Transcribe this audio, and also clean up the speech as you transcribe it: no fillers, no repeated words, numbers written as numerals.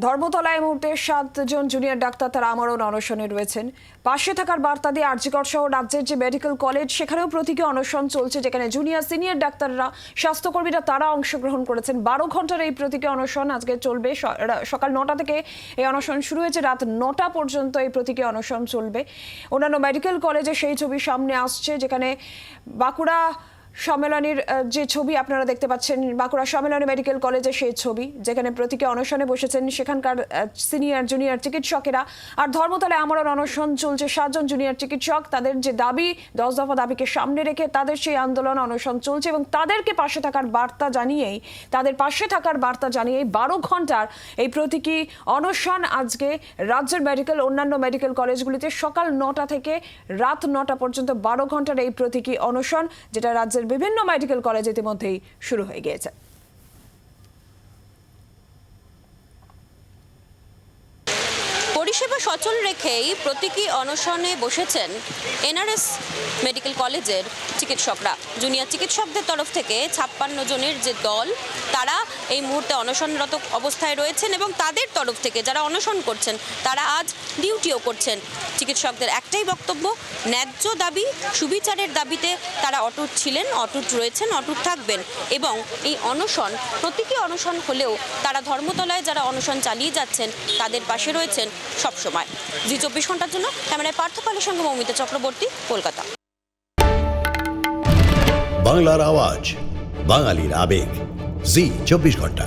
ধর্মতলায় এই মুহূর্তে 7 জন জুনিয়র ডাক্তার তারা আমরণ অনশনে রয়েছেন। পাশে থাকার বার্তা দিয়ে আরজিকর সহ রাজ্যের যে মেডিকেল কলেজ সেখানেও প্রতীকী অনশন চলছে, যেখানে জুনিয়র সিনিয়র ডাক্তাররা, স্বাস্থ্যকর্মীরা তারা অংশগ্রহণ করেছেন। 12 ঘন্টার এই প্রতীকী অনশন আজকে চলবে। সকাল 9টা থেকে এই অনশন শুরু হয়েছে, রাত 9টা পর্যন্ত এই প্রতীকী অনশন চলবে। অন্যান্য মেডিকেল কলেজে সেই ছবি সামনে আসছে, যেখানে বাঁকুড়া সম্মেলনের যে ছবি আপনারা দেখতে পাচ্ছেন, বাঁকুড়া সম্মেলনী মেডিকেল কলেজে সেই ছবি, যেখানে প্রতীকী অনশনে বসেছেন সেখানকার সিনিয়র জুনিয়র চিকিৎসকেরা। আর ধর্মতলায় আমরণ অনশন চলছে 7 জন জুনিয়র চিকিৎসক, তাদের যে দাবি 10 দফা দাবিকে সামনে রেখে তাদের সেই আন্দোলন অনশন চলছে এবং তাদেরকে পাশে থাকার বার্তা জানিয়েই 12 ঘন্টার এই প্রতীকী অনশন আজকে রাজ্যের অন্যান্য মেডিকেল কলেজগুলিতে সকাল 9টা থেকে রাত 9টা পর্যন্ত 12 ঘন্টার এই প্রতীকী অনশন, যেটা রাজ্যের বিভিন্ন মেডিকেল কলেজ ইতিমধ্যেই শুরু হয়ে গিয়েছে। পরিষেবা সচল রেখেই প্রতীকী অনশনে বসেছেন এনআরএস মেডিকেল কলেজের চিকিৎসকরা। জুনিয়র চিকিৎসকদের তরফ থেকে 56 জনের যে দল, তারা এই মুহূর্তে অনশনরত অবস্থায় রয়েছেন এবং তাদের তরফ থেকে যারা অনশন করছেন তারা আজ ডিউটিও করছেন। চিকিৎসকদের একটাই বক্তব্য, ন্যায্য দাবি, সুবিচারের দাবিতে তারা অটুট ছিলেন, অটুট রয়েছেন, অটুট থাকবেন এবং এই অনশন প্রতীকী অনশন হলেও তারা ধর্মতলায় যারা অনশন চালিয়ে যাচ্ছেন তাদের পাশে রয়েছেন সবসময়। জি 24 ঘন্টার জন্য ক্যামেরায় পার্থ পালের সঙ্গে মৌমিতা চক্রবর্তী, কলকাতা। বাংলার আওয়াজ, বাঙালির আবেগ, জি 24 ঘন্টা।